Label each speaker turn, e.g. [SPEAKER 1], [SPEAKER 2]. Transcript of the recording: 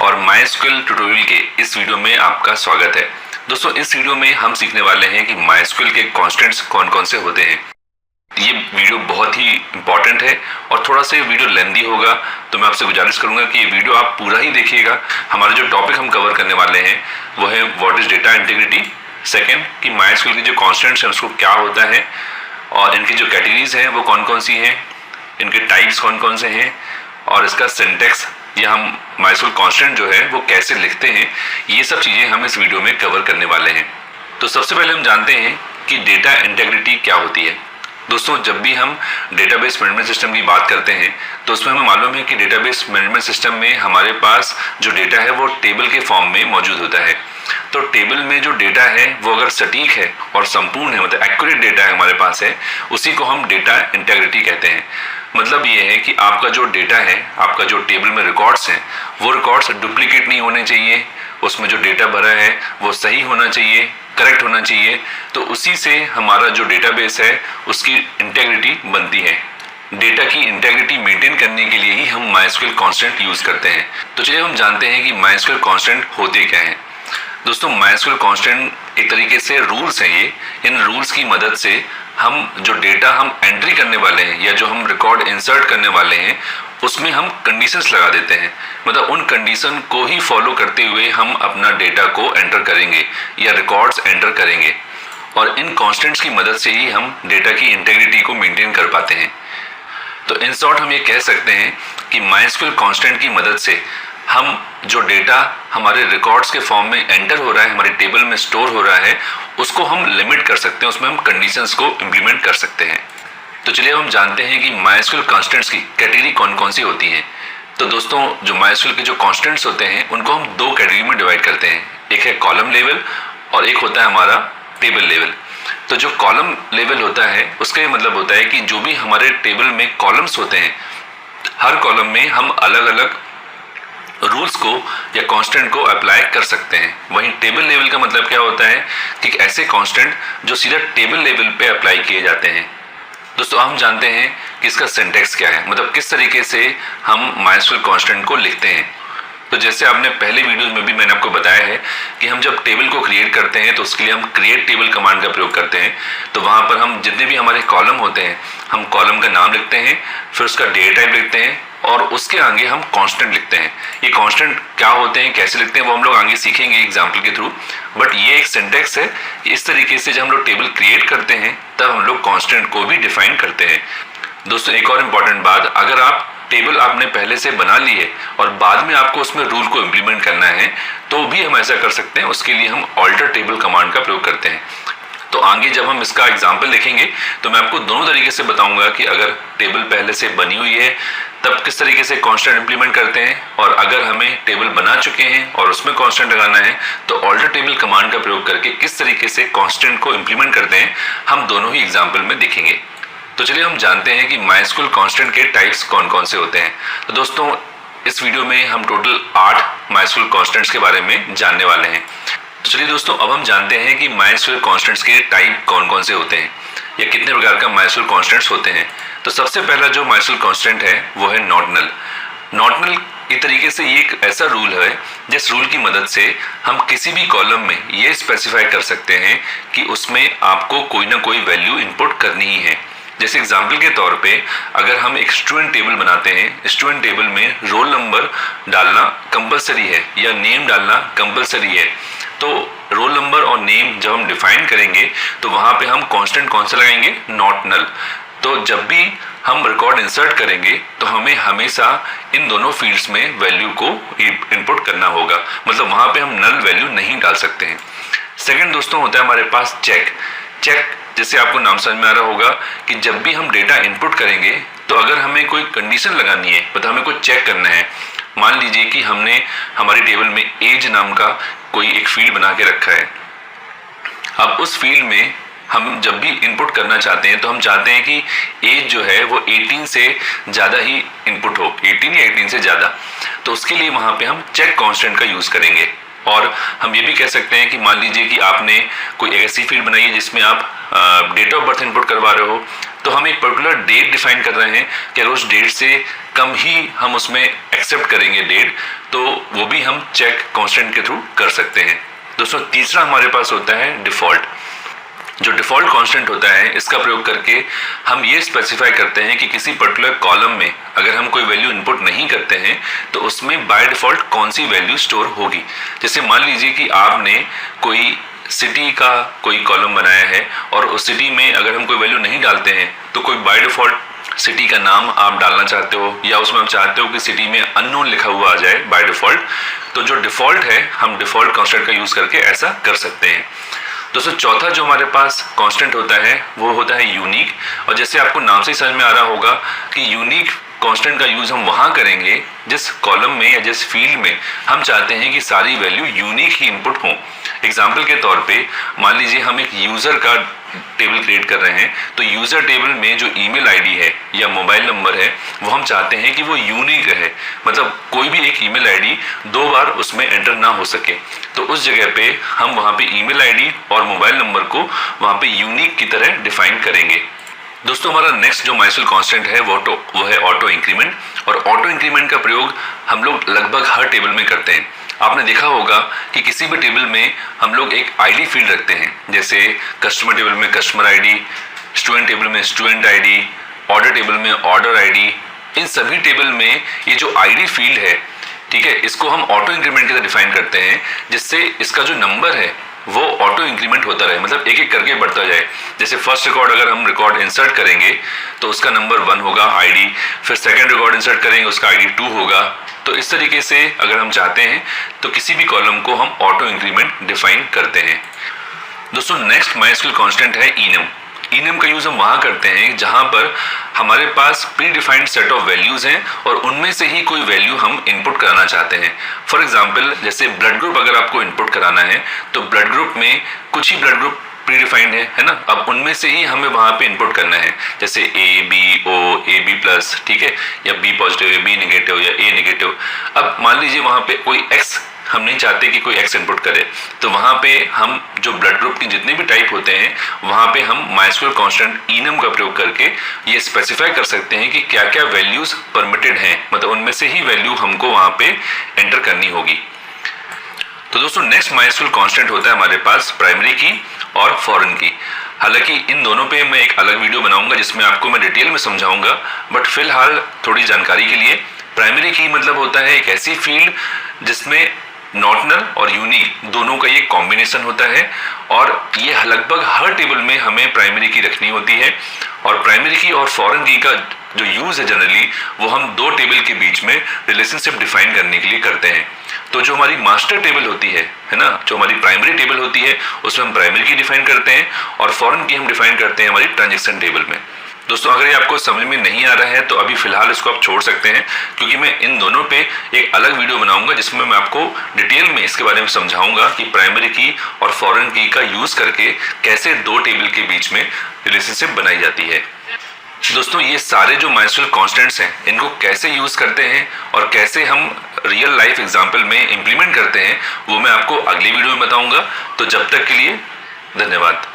[SPEAKER 1] और MySQL tutorial के इस वीडियो में आपका स्वागत है। दोस्तों, इस वीडियो में हम सीखने वाले हैं कि MySQL के कॉन्स्टेंट्स कौन कौन से होते हैं। ये वीडियो बहुत ही इंपॉर्टेंट है और थोड़ा सा वीडियो लेंदी होगा, तो मैं आपसे गुजारिश करूंगा कि ये वीडियो आप पूरा ही देखिएगा। हमारे जो टॉपिक हम कवर करने वाले हैं वो है what is data integrity, second कि MySQL के जो कॉन्स्टेंट्स हैं उसको क्या होता है और इनकी जो कैटेगरीज हैं वो कौन कौन सी हैं, इनके टाइप्स कौन कौन से हैं और इसका सिंटैक्स या हम MySQL कांस्टेंट जो है वो कैसे लिखते हैं, ये सब चीज़ें हम इस वीडियो में कवर करने वाले हैं। तो सबसे पहले हम जानते हैं कि डेटा इंटीग्रिटी क्या होती है। दोस्तों, जब भी हम डेटाबेस मैनेजमेंट सिस्टम की बात करते हैं तो उसमें हमें मालूम है कि डेटाबेस मैनेजमेंट सिस्टम में हमारे पास जो डेटा है वो टेबल के फॉर्म में मौजूद होता है। तो टेबल में जो डेटा है वो अगर सटीक है और संपूर्ण है, मतलब एक्यूरेट डेटा है हमारे पास है, उसी को हम डेटा इंटीग्रिटी कहते हैं। मतलब ये है कि आपका जो डेटा है, आपका जो टेबल में रिकॉर्ड्स हैं, वो रिकॉर्ड्स डुप्लीकेट नहीं होने चाहिए, उसमें जो डेटा भरा है वो सही होना चाहिए, करेक्ट होना चाहिए। तो उसी से हमारा जो डेटाबेस है उसकी इंटीग्रिटी बनती है। डेटा की इंटीग्रिटी मेंटेन करने के लिए ही हम MySQL कांस्टेंट यूज करते हैं। तो चलिए हम जानते हैं कि MySQL कांस्टेंट होते क्या हैं। दोस्तों, MySQL कांस्टेंट एक तरीके से रूल्स हैं। ये इन रूल्स की मदद से हम जो डेटा हम एंट्री करने वाले हैं या जो हम रिकॉर्ड इंसर्ट करने वाले हैं उसमें हम कंडीशंस लगा देते हैं। मतलब उन कंडीशन को ही फॉलो करते हुए हम अपना डेटा को एंटर करेंगे या रिकॉर्ड्स एंटर करेंगे और इन कॉन्स्टेंट्स की मदद से ही हम डेटा की इंटीग्रिटी को मेंटेन कर पाते हैं। तो इन शॉर्ट हम ये कह सकते हैं कि MySQL कांस्टेंट की मदद से हम जो डेटा हमारे रिकॉर्ड्स के फॉर्म में एंटर हो रहा है, हमारे टेबल में स्टोर हो रहा है, उसको हम लिमिट कर सकते हैं, उसमें हम कंडीशंस को इम्प्लीमेंट कर सकते हैं। तो चलिए हम जानते हैं कि MySQL कांस्टेंट्स की कैटेगरी कौन कौन सी होती हैं। तो दोस्तों, जो MySQL के जो कांस्टेंट्स होते हैं उनको हम दो कैटेगरी में डिवाइड करते हैं। एक है कॉलम लेवल और एक होता है हमारा टेबल लेवल। तो जो कॉलम लेवल होता है उसका ये मतलब होता है कि जो भी हमारे टेबल में कॉलम्स होते हैं, हर कॉलम में हम अलग अलग रूल्स को या कांस्टेंट को अप्लाई कर सकते हैं। वहीं टेबल लेवल का मतलब क्या होता है कि ऐसे कांस्टेंट जो सीधा टेबल लेवल पे अप्लाई किए जाते हैं। दोस्तों, हम जानते हैं कि इसका सिंटैक्स क्या है, मतलब किस तरीके से हम MySQL कांस्टेंट को लिखते हैं। तो जैसे आपने पहले वीडियोस में भी मैंने आपको बताया है कि हम जब टेबल को क्रिएट करते हैं तो उसके लिए हम क्रिएट टेबल कमांड का प्रयोग करते हैं। तो वहाँ पर हम जितने भी हमारे कॉलम होते हैं, हम कॉलम का नाम लिखते हैं, फिर उसका डेटा टाइप लिखते हैं और उसके आगे हम कांस्टेंट लिखते हैं। ये कांस्टेंट क्या होते हैं, कैसे लिखते हैं, वो हम लोग आगे सीखेंगे एग्जाम्पल के थ्रू। बट ये एक सिंटैक्स है। इस तरीके से जब हम लोग टेबल क्रिएट करते हैं तब हम लोग कांस्टेंट को भी डिफाइन करते हैं। दोस्तों, एक और इम्पॉर्टेंट बात, अगर आप टेबल आपने पहले से बना ली है और बाद में आपको उसमें रूल को इम्प्लीमेंट करना है तो भी हम ऐसा कर सकते हैं। उसके लिए हम ऑल्टर टेबल कमांड का प्रयोग करते हैं। तो आगे जब हम इसका एग्जाम्पल देखेंगे तो मैं आपको दोनों तरीके से बताऊंगा कि अगर टेबल पहले से बनी हुई है तब किस तरीके से कांस्टेंट इंप्लीमेंट करते हैं, और अगर हमें टेबल बना चुके हैं और उसमें कांस्टेंट लगाना है तो ऑल्टर टेबल कमांड का प्रयोग करके किस तरीके से कांस्टेंट को इंप्लीमेंट करते हैं, हम दोनों ही एग्जाम्पल में देखेंगे। तो चलिए हम जानते हैं कि MySQL कांस्टेंट के टाइप्स कौन कौन से होते हैं। तो दोस्तों, इस वीडियो में हम टोटल 8 MySQL कांस्टेंट्स के बारे में जानने वाले हैं। तो चलिए दोस्तों, अब हम जानते हैं कि MySQL कांस्टेंट्स के टाइप कौन कौन से होते हैं या कितने प्रकार का MySQL कांस्टेंट्स होते हैं। तो सबसे पहला जो MySQL कांस्टेंट है वो है नॉट नल। नॉट नल एक तरीके से ये एक ऐसा रूल है जिस रूल की मदद से हम किसी भी कॉलम में ये स्पेसिफाई कर सकते हैं कि उसमें आपको कोई ना कोई वैल्यू इनपुट करनी ही है। जैसे एग्जाम्पल के तौर पे अगर हम एक स्टूडेंट टेबल बनाते हैं, स्टूडेंट टेबल में रोल नंबर डालना कंपलसरी है या नेम डालना कंपलसरी है। तो रोल नंबर और नेम जब हम डिफाइन करेंगे तो वहाँ पे हम कांस्टेंट कौन सा लगाएंगे, नॉट नल। तो जब भी हम रिकॉर्ड इंसर्ट करेंगे तो हमें हमेशा इन दोनों फील्ड्स में वैल्यू को इनपुट करना होगा, मतलब वहाँ पे हम नल वैल्यू नहीं डाल सकते हैं। सेकंड दोस्तों होता है हमारे पास चेक। चेक जैसे आपको नाम समझ में आ रहा होगा कि जब भी हम डेटा इनपुट करेंगे तो अगर हमें कोई कंडीशन लगानी है, मतलब हमें कुछ चेक करना है। मान लीजिए कि हमने हमारी टेबल में एज नाम का कोई एक फील्ड बना के रखा है। अब उस फील्ड में हम जब भी इनपुट करना चाहते हैं तो हम चाहते हैं कि एज जो है वो 18 से ज़्यादा ही इनपुट हो, 18 या 18 से ज़्यादा। तो उसके लिए वहाँ पे हम चेक कांस्टेंट का यूज़ करेंगे। और हम ये भी कह सकते हैं कि मान लीजिए कि आपने कोई ऐसी फील्ड बनाई है जिसमें आप डेट ऑफ बर्थ इनपुट करवा रहे हो, तो हम एक पर्टिकुलर डेट डिफाइन कर रहे हैं कि अगर उस डेट से कम ही हम उसमें एक्सेप्ट करेंगे डेट, तो वो भी हम चेक कांस्टेंट के थ्रू कर सकते हैं। दोस्तों तीसरा हमारे पास होता है डिफ़ॉल्ट। जो डिफ़ॉल्ट कांस्टेंट होता है, इसका प्रयोग करके हम ये स्पेसिफाई करते हैं कि किसी पर्टिकुलर कॉलम में अगर हम कोई वैल्यू इनपुट नहीं करते हैं तो उसमें बाय डिफ़ॉल्ट कौन सी वैल्यू स्टोर होगी। जैसे मान लीजिए कि आपने कोई सिटी का कोई कॉलम बनाया है और उस सिटी में अगर हम कोई वैल्यू नहीं डालते हैं तो कोई बाय डिफ़ॉल्ट सिटी का नाम आप डालना चाहते हो, या उसमें आप चाहते हो कि सिटी में अननोन लिखा हुआ आ जाए बाय डिफ़ॉल्ट, तो जो डिफ़ॉल्ट है हम डिफ़ॉल्ट कांस्टेंट का यूज़ करके ऐसा कर सकते हैं। दोस्तों चौथा जो हमारे पास कांस्टेंट होता है वो होता है यूनिक। और जैसे आपको नाम से ही समझ में आ रहा होगा कि यूनिक कांस्टेंट का यूज़ हम वहाँ करेंगे जिस कॉलम में या जिस फील्ड में हम चाहते हैं कि सारी वैल्यू यूनिक ही इनपुट हों। एग्जाम्पल के तौर पे मान लीजिए हम एक यूज़र का टेबल क्रिएट कर रहे हैं, तो यूज़र टेबल में जो ईमेल आईडी है या मोबाइल नंबर है वो हम चाहते हैं कि वो यूनिक रहे, मतलब कोई भी एक ईमेल आईडी 2 बार उसमें एंटर ना हो सके। तो उस जगह पे हम वहाँ पे ईमेल आईडी और मोबाइल नंबर को वहाँ पे यूनिक की तरह डिफाइन करेंगे। दोस्तों हमारा नेक्स्ट जो माइस्क्यूएल कांस्टेंट है वो है ऑटो इंक्रीमेंट। और ऑटो इंक्रीमेंट का प्रयोग हम लोग लगभग हर टेबल में करते हैं। आपने देखा होगा कि किसी भी टेबल में हम लोग एक आईडी फील्ड रखते हैं, जैसे कस्टमर टेबल में कस्टमर आईडी, स्टूडेंट टेबल में स्टूडेंट आईडी, ऑर्डर टेबल में ऑर्डर आईडी। इन सभी टेबल में ये जो आईडी फील्ड है, ठीक है, इसको हम ऑटो इंक्रीमेंट की तरह डिफाइन करते हैं, जिससे इसका जो नंबर है वो ऑटो इंक्रीमेंट होता रहे, मतलब एक एक करके बढ़ता जाए। जैसे फर्स्ट रिकॉर्ड अगर हम रिकॉर्ड इंसर्ट करेंगे तो उसका नंबर 1 होगा आईडी, फिर सेकंड रिकॉर्ड इंसर्ट करेंगे उसका आईडी 2 होगा। तो इस तरीके से अगर हम चाहते हैं तो किसी भी कॉलम को हम ऑटो इंक्रीमेंट डिफाइन करते हैं। दोस्तों नेक्स्ट माइस्क्यूएल कांस्टेंट है इनम। इनम का यूज हम वहाँ करते हैं जहाँ पर हमारे पास predefined set of values हैं और उनमें से ही कोई वैल्यू हम इनपुट कराना चाहते हैं। फॉर एग्जांपल जैसे ब्लड ग्रुप अगर आपको इनपुट कराना है तो ब्लड ग्रुप में कुछ ही ब्लड ग्रुप प्री डिफाइंड है ना, अब उनमें से ही हमें वहाँ पे इनपुट करना है, जैसे A B O, A B plus, ठीक है, या बी पॉजिटिव या बी नेगेटिव या ए नेगेटिव। अब मान लीजिए वहाँ पे कोई एक्स हम नहीं चाहते कि कोई एक्स इनपुट करे, तो वहाँ पे हम जो ब्लड ग्रुप के जितने भी टाइप होते हैं वहाँ पे हम माइस्क्यूएल कांस्टेंट इनम का प्रयोग करके ये स्पेसिफाई कर सकते हैं कि क्या क्या वैल्यूज परमिटेड हैं, मतलब उनमें से ही वैल्यू हमको वहाँ पे एंटर करनी होगी। तो दोस्तों नेक्स्ट माइस्क्यूएल कांस्टेंट होता है हमारे पास प्राइमरी की और फॉरेन की। हालांकि इन दोनों पे मैं एक अलग वीडियो बनाऊंगा जिसमें आपको मैं डिटेल में समझाऊंगा, बट फिलहाल थोड़ी जानकारी के लिए प्राइमरी की मतलब होता है एक ऐसी फील्ड जिसमें नॉर्टनल और यूनिक दोनों का ये कॉम्बिनेशन होता है, और ये लगभग हर टेबल में हमें प्राइमरी की रखनी होती है। और प्राइमरी की और फॉरेन की का जो यूज है जनरली वो हम 2 टेबल के बीच में रिलेशनशिप डिफाइन करने के लिए करते हैं। तो जो हमारी मास्टर टेबल होती है ना, जो हमारी प्राइमरी टेबल होती है उसमें हम प्राइमरी की डिफाइन करते हैं और फॉरेन की हम डिफाइन करते हैं हमारी ट्रांजैक्शन टेबल में। दोस्तों अगर ये आपको समझ में नहीं आ रहा है तो अभी फिलहाल इसको आप छोड़ सकते हैं, क्योंकि मैं इन दोनों पे एक अलग वीडियो बनाऊंगा जिसमें मैं आपको डिटेल में इसके बारे में समझाऊंगा कि प्राइमरी की और फॉरेन की का यूज करके कैसे 2 टेबल के बीच में रिलेशनशिप बनाई जाती है। दोस्तों ये सारे जो माइस्क्यूएल कांस्टेंट्स हैं इनको कैसे यूज करते हैं और कैसे हम रियल लाइफ एग्जांपल में इंप्लीमेंट करते हैं वो मैं आपको अगली वीडियो में बताऊंगा। तो जब तक के लिए धन्यवाद।